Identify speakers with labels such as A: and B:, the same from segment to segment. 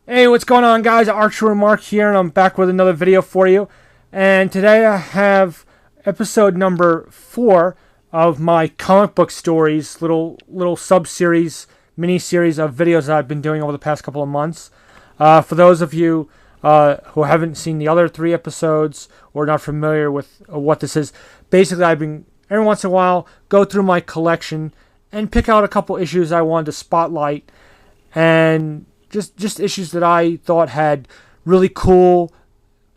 A: Hey, what's going on, guys? Archer Mark here, and I'm back with another video for you. And today I have episode number 4 of my comic book stories, little sub-series, mini-series of videos that I've been doing over the past couple of months. For those of you who haven't seen the other 3 episodes or not familiar with what this is, basically I've been, every once in a while, go through my collection and pick out a couple issues I wanted to spotlight, and just issues that I thought had really cool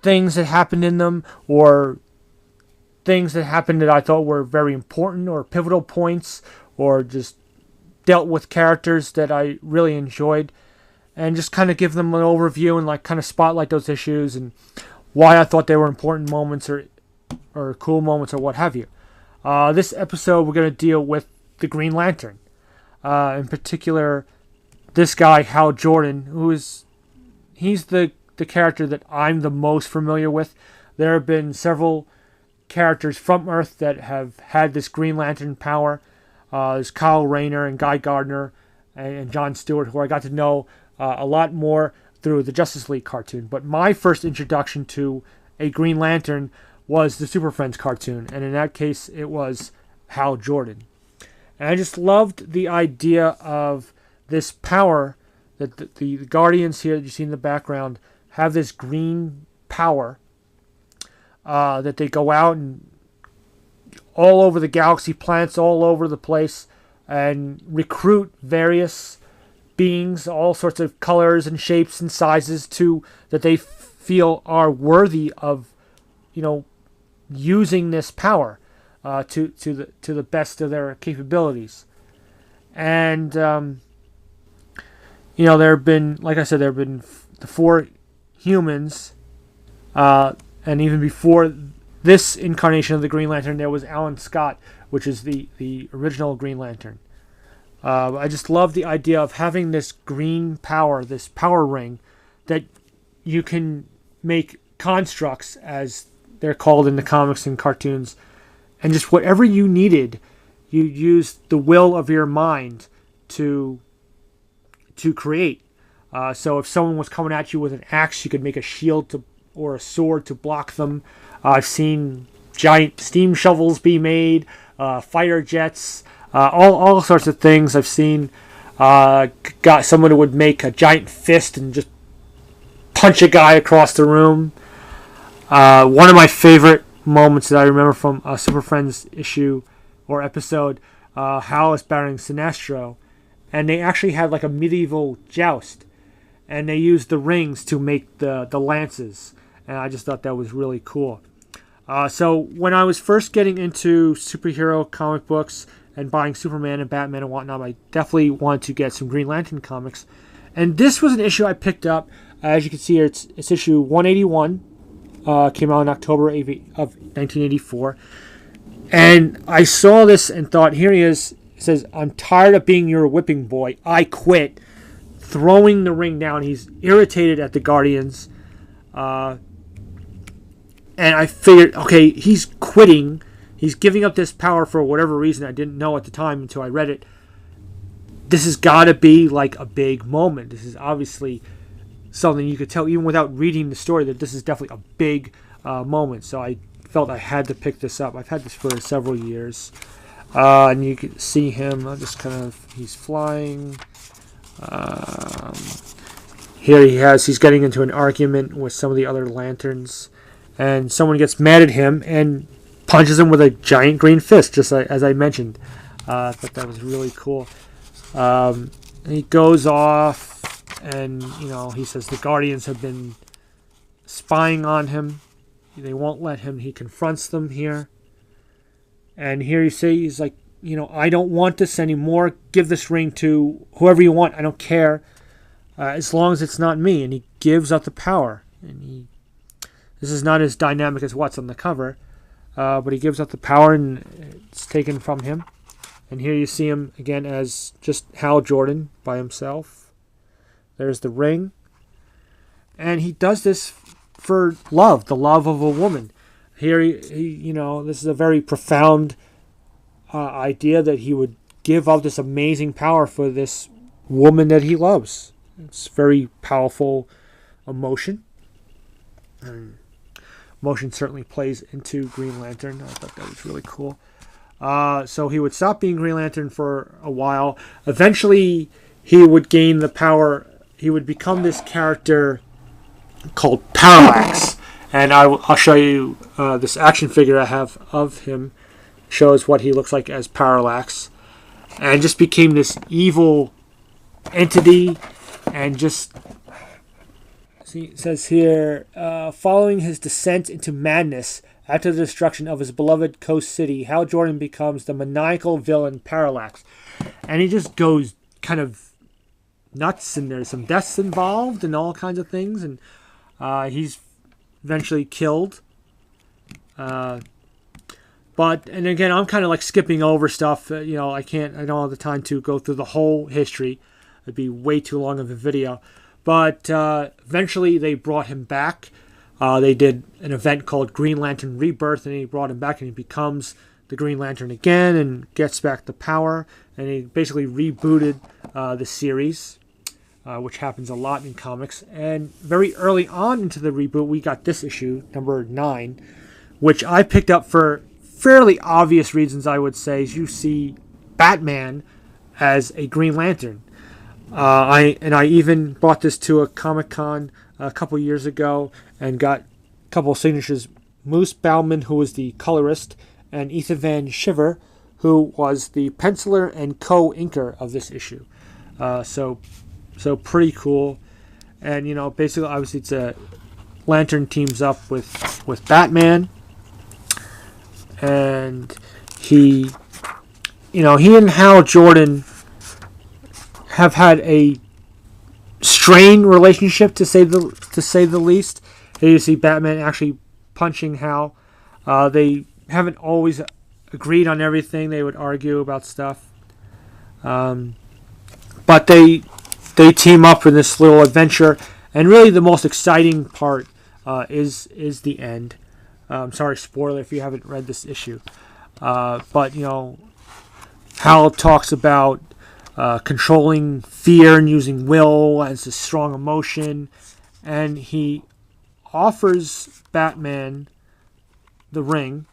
A: things that happened in them, or things that happened that I thought were very important or pivotal points, or just dealt with characters that I really enjoyed, and just kind of give them an overview and like kind of spotlight those issues and why I thought they were important moments or cool moments or what have you. This episode we're going to deal with the Green Lantern, in particular this guy, Hal Jordan, he's the character that I'm the most familiar with. There have been several characters from Earth that have had this Green Lantern power. There's Kyle Rayner and Guy Gardner and John Stewart, who I got to know a lot more through the Justice League cartoon. But my first introduction to a Green Lantern was the Super Friends cartoon, and in that case, it was Hal Jordan. And I just loved the idea of this power that the Guardians here that you see in the background have, this green power that they go out and all over the galaxy, planets all over the place, and recruit various beings, all sorts of colors and shapes and sizes, that they feel are worthy of, using this power to the best of their capabilities. And there have been, like I said, there have been the 4 humans, and even before this incarnation of the Green Lantern, there was Alan Scott, which is the original Green Lantern. I just love the idea of having this green power, this power ring, that you can make constructs, as they're called in the comics and cartoons, and just whatever you needed, you used the will of your mind to create. So if someone was coming at you with an axe, you could make a shield or a sword to block them. I've seen giant steam shovels be made, fighter jets, all sorts of things. I've seen got someone who would make a giant fist and just punch a guy across the room. One of my favorite moments that I remember from a Super Friends issue or episode, Hal is battling Sinestro, and they actually had like a medieval joust, and they used the rings to make the lances, and I just thought that was really cool. So when I was first getting into superhero comic books and buying Superman and Batman and whatnot, I definitely wanted to get some Green Lantern comics, and this was an issue I picked up. As you can see here, it's issue 181. Came out in October of 1984, and I saw this and thought, here he is. It says, "I'm tired of being your whipping boy. I quit." Throwing the ring down. He's irritated at the Guardians. And I figured, okay, he's quitting. He's giving up this power for whatever reason I didn't know at the time until I read it. This has got to be like a big moment. This is obviously something you could tell even without reading the story, that this is definitely a big moment. So I felt I had to pick this up. I've had this for several years. And you can see him, he's flying. Here he's getting into an argument with some of the other lanterns, and someone gets mad at him and punches him with a giant green fist, just as I mentioned. I thought that was really cool. He goes off, and he says the Guardians have been spying on him. They won't let him. He confronts them here. And here he's like, I don't want this anymore. Give this ring to whoever you want. I don't care, as long as it's not me. And he gives up the power. And this is not as dynamic as what's on the cover, but he gives up the power, and it's taken from him. And here you see him again as just Hal Jordan by himself. There's the ring, and he does this for love, the love of a woman. Here, this is a very profound idea that he would give up this amazing power for this woman that he loves. It's very powerful emotion. And emotion certainly plays into Green Lantern. I thought that was really cool. So he would stop being Green Lantern for a while. Eventually, he would gain the power. He would become this character called Parallax. And I'll show you this action figure I have of him. Shows what he looks like as Parallax. And just became this evil entity. And just, see, it says here, following his descent into madness after the destruction of his beloved Coast City, Hal Jordan becomes the maniacal villain Parallax. And he just goes kind of nuts, and there's some deaths involved and all kinds of things. And he's eventually killed. And again, I'm kind of like skipping over stuff. I don't have the time to go through the whole history. It'd be way too long of a video. But eventually they brought him back. They did an event called Green Lantern Rebirth, and he brought him back, and he becomes the Green Lantern again and gets back the power. And he basically rebooted the series, which happens a lot in comics. And very early on into the reboot, we got this issue, number 9, which I picked up for fairly obvious reasons, I would say. As you see Batman as a Green Lantern. I even brought this to a Comic-Con a couple years ago and got a couple of signatures. Moose Bauman, who was the colorist, and Ethan Van Sciver, who was the penciler and co-inker of this issue. So pretty cool. And basically, obviously, it's a Lantern teams up with Batman, and he and Hal Jordan have had a strained relationship, to say the least. You see Batman actually punching Hal. They haven't always agreed on everything. They would argue about stuff, but they team up in this little adventure. And really, the most exciting part is the end. Sorry, spoiler if you haven't read this issue. But Hal talks about controlling fear and using will as a strong emotion, and he offers Batman the ring.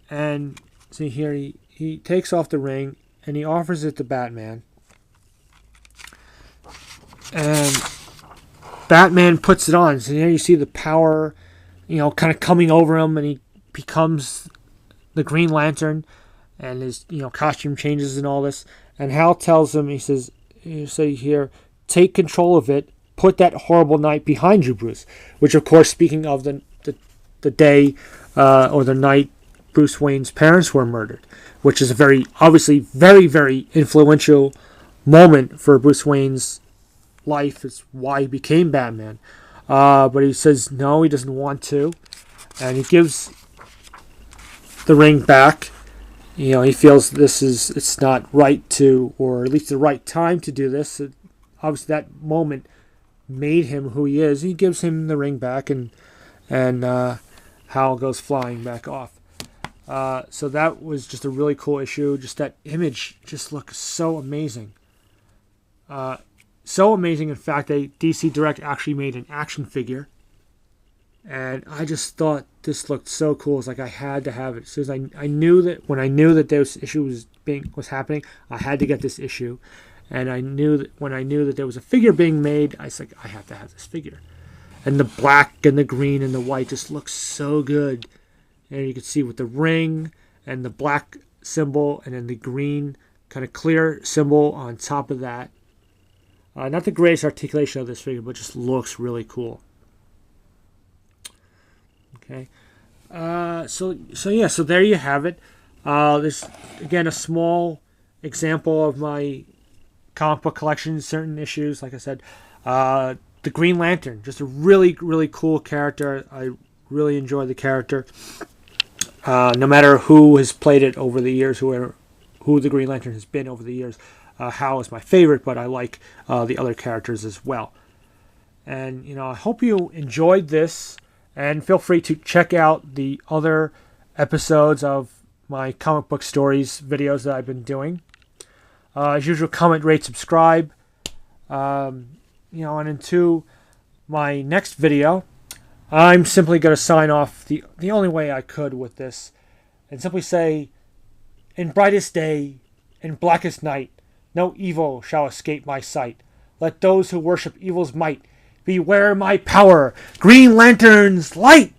A: And see here, he takes off the ring and he offers it to Batman, and Batman puts it on. So here you see the power kind of coming over him, and he becomes the Green Lantern, and his costume changes and all this. And Hal tells him, he says, you say here, take control of it, put that horrible night behind you, Bruce. Which, of course, speaking of the day or the night Bruce Wayne's parents were murdered, which is a obviously very, very influential moment for Bruce Wayne's life. It's why he became Batman. But he says no, he doesn't want to, and he gives the ring back. He feels it's not right to, or at least the right time to do this. Obviously, that moment made him who he is. He gives him the ring back, and Hal goes flying back off. So that was just a really cool issue. Just that image just looks so amazing. So amazing, in fact, that DC Direct actually made an action figure. And I just thought this looked so cool. It's like I had to have it. So I knew that when I knew that this issue was happening, I had to get this issue. And I knew that when I knew that there was a figure being made, I was like, I have to have this figure. And the black and the green and the white just looks so good. And you can see with the ring and the black symbol and then the green kind of clear symbol on top of that. Not the greatest articulation of this figure, but just looks really cool. Okay. So there you have it. This again a small example of my comic book collection. Certain issues, like I said, the Green Lantern, just a really, really cool character. I really enjoy the character. No matter who has played it over the years, who the Green Lantern has been over the years. Hal is my favorite, but I like the other characters as well. And I hope you enjoyed this. And feel free to check out the other episodes of my comic book stories videos that I've been doing. As usual, comment, rate, subscribe. And into my next video, I'm simply going to sign off the only way I could with this, and simply say, in brightest day, in blackest night, no evil shall escape my sight. Let those who worship evil's might beware my power. Green Lanterns, light!